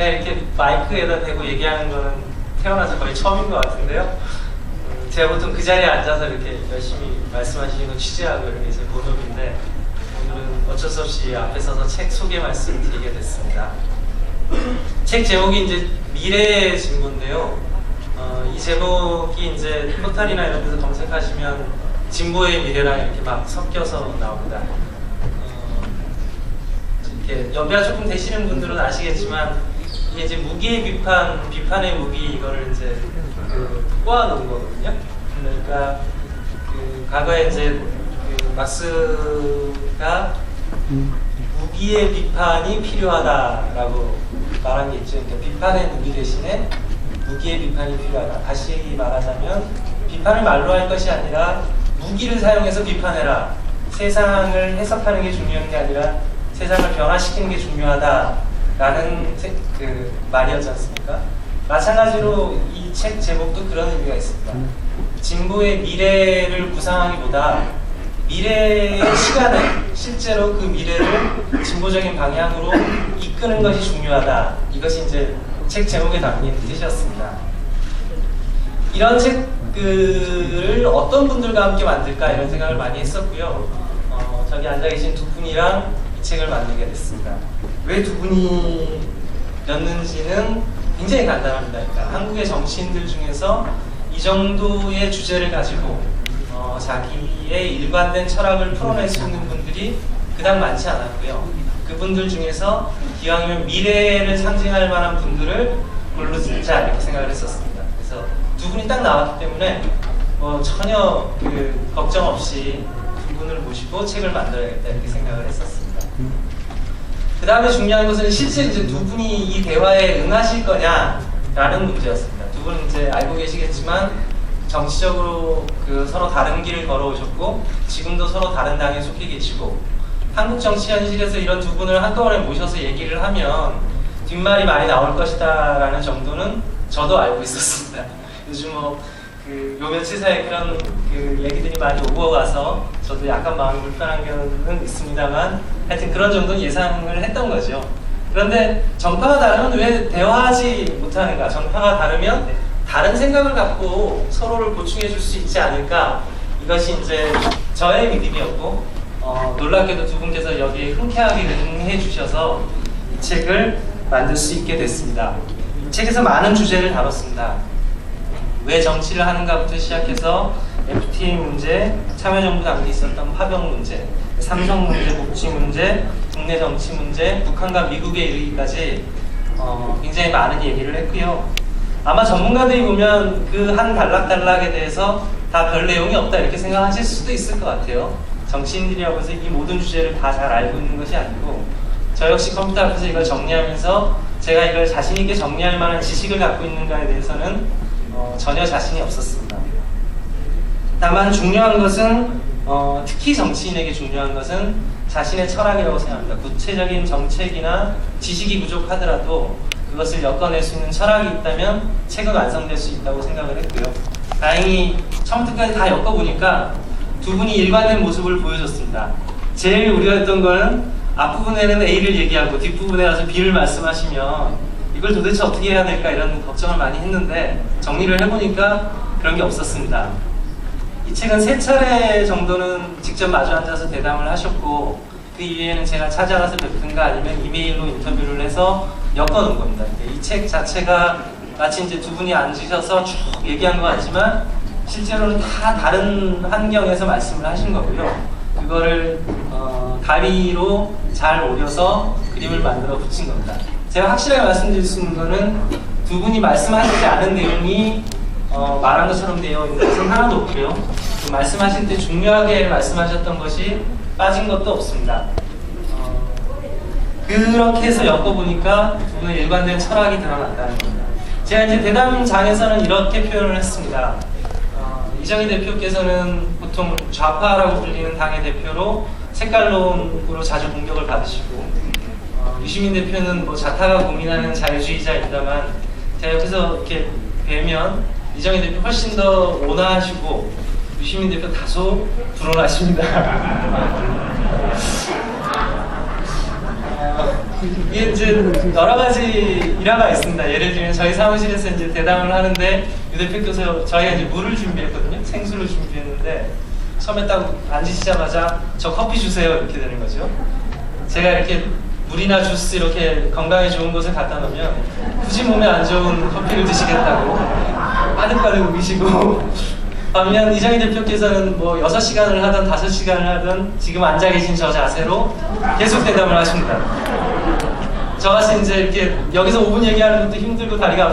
제가 이렇게 마이크에다 대고 얘기하는 거는 태어나서 거의 처음인 것 같은데요. 제가 보통 그 자리에 앉아서 이렇게 열심히 말씀하시는 거 취재하고 이런 게 제 본업인데, 오늘은 어쩔 수 없이 앞에 서서 책 소개 말씀을 드리게 됐습니다. 책 제목이 이제 미래의 진보인데요. 이 제목이 이제 포털이나 이런 데서 검색하시면 진보의 미래랑 이렇게 막 섞여서 나옵니다. 이렇게 연배가 조금 되시는 분들은 아시겠지만, 이게 이제 무기의 비판, 비판의 무기, 이거를 이제 꼬아놓은 거거든요. 그러니까 과거에 이제 막스가 무기의 비판이 필요하다라고 말한 게 있죠. 그러니까 비판의 무기 대신에 무기의 비판이 필요하다. 다시 말하자면 비판을 말로 할 것이 아니라 무기를 사용해서 비판해라. 세상을 해석하는 게 중요한 게 아니라 세상을 변화시키는 게 중요하다라는 그 말이었지 않습니까? 마찬가지로 이 책 제목도 그런 의미가 있습니다. 진보의 미래를 구상하기보다 미래의 시간을, 실제로 그 미래를 진보적인 방향으로 이끄는 것이 중요하다. 이것이 이제 책 제목에 담긴 뜻이었습니다. 이런 책을 어떤 분들과 함께 만들까 이런 생각을 많이 했었고요. 저기 앉아 계신 두 분이랑 이 책을 만들게 됐습니다. 왜 두 분이었는지는 굉장히 간단합니다. 그러니까 한국의 정치인들 중에서 이 정도의 주제를 가지고 자기의 일관된 철학을 풀어낼 수 있는 분들이 그닥 많지 않았고요. 그분들 중에서 기왕이면 미래를 상징할 만한 분들을 고르자 이렇게 생각을 했었습니다. 그래서 두 분이 딱 나왔기 때문에 전혀 걱정 없이 두 분을 모시고 책을 만들어야겠다 이렇게 생각을 했었습니다. 그 다음에 중요한 것은 실제 이제 두 분이 이 대화에 응하실 거냐라는 문제였습니다. 두 분은 이제 알고 계시겠지만 정치적으로 서로 다른 길을 걸어오셨고 지금도 서로 다른 당에 속해 계시고 한국 정치 현실에서 이런 두 분을 한꺼번에 모셔서 얘기를 하면 뒷말이 많이 나올 것이다 라는 정도는 저도 알고 있었습니다. 요즘 요 며칠 사이에 그런 얘기들이 많이 오고 가서 저도 약간 마음이 불편한 경우는 있습니다만 하여튼 그런 정도는 예상을 했던 거죠. 그런데 정파가 다르면 왜 대화하지 못하는가? 정파가 다르면 다른 생각을 갖고 서로를 보충해 줄 수 있지 않을까? 이것이 이제 저의 믿음이었고 놀랍게도 두 분께서 여기에 흔쾌하게 응해 주셔서 이 책을 만들 수 있게 됐습니다. 이 책에서 많은 주제를 다뤘습니다. 왜 정치를 하는가부터 시작해서 FTA 문제, 참여정부 당시 있었던 파병 문제, 삼성 문제, 복지 문제, 국내 정치 문제, 북한과 미국에 이르기까지 굉장히 많은 얘기를 했고요. 아마 전문가들이 보면 그 한 단락단락에 대해서 다 별 내용이 없다 이렇게 생각하실 수도 있을 것 같아요. 정치인들이라고 해서 이 모든 주제를 다 잘 알고 있는 것이 아니고 저 역시 컴퓨터 앞에서 이걸 정리하면서 제가 이걸 자신 있게 정리할 만한 지식을 갖고 있는가에 대해서는 전혀 자신이 없었습니다. 다만 중요한 것은 특히 정치인에게 중요한 것은 자신의 철학이라고 생각합니다. 구체적인 정책이나 지식이 부족하더라도 그것을 엮어낼 수 있는 철학이 있다면 책은 완성될 수 있다고 생각을 했고요. 다행히 처음부터까지 다 엮어보니까 두 분이 일관된 모습을 보여줬습니다. 제일 우려했던 거는 앞부분에는 A를 얘기하고 뒷부분에 가서 B를 말씀하시면 이걸 도대체 어떻게 해야 될까 이런 걱정을 많이 했는데 정리를 해보니까 그런 게 없었습니다. 이 책은 3차례 정도는 직접 마주 앉아서 대담을 하셨고 그 이후에는 제가 찾아가서 뵙든가 아니면 이메일로 인터뷰를 해서 엮어놓은 겁니다. 이 책 자체가 마치 이제 두 분이 앉으셔서 쭉 얘기한 것 같지만 실제로는 다 다른 환경에서 말씀을 하신 거고요. 그거를 가위로 잘 오려서 그림을 만들어 붙인 겁니다. 제가 확실하게 말씀드릴 수 있는 거는 두 분이 말씀하시지 않은 내용이 말한 것처럼 되어 있는 것은 하나도 없고요. 말씀하실 때 중요하게 말씀하셨던 것이 빠진 것도 없습니다. 그렇게 해서 엮어보니까 두 분의 일관된 철학이 드러났다는 겁니다. 제가 이제 대담장에서는 이렇게 표현을 했습니다. 이정희 대표께서는 보통 좌파라고 불리는 당의 대표로 색깔론으로 자주 공격을 받으시고 유시민 대표는 뭐 자타가 고민하는 자유주의자입니다만 제가 옆에서 이렇게 뵈면 이정희 대표 훨씬 더 온화하시고 유시민 대표 다소 불온하십니다. 이게 이제 여러 가지 일화가 있습니다. 예를 들면 저희 사무실에서 이제 대담을 하는데 유 대표께서 저희가 이제 물을 준비했거든요. 생수를 준비했는데 처음에 딱 앉으시자마자 저 커피 주세요 이렇게 되는 거죠. 제가 이렇게 물이나 주스 이렇게 건강에 좋은 것을 갖다 놓으면 굳이 몸에 안 좋은 커피를 드시겠다고 빠득빠득 우기시고 반면 이정희 대표께서는 뭐 6시간을 하든 5시간을 하든 지금 앉아 계신 저 자세로 계속 대담을 하십니다. 저같이 이제 이렇게 여기서 5분 얘기하는 것도 힘들고 다리가 아프고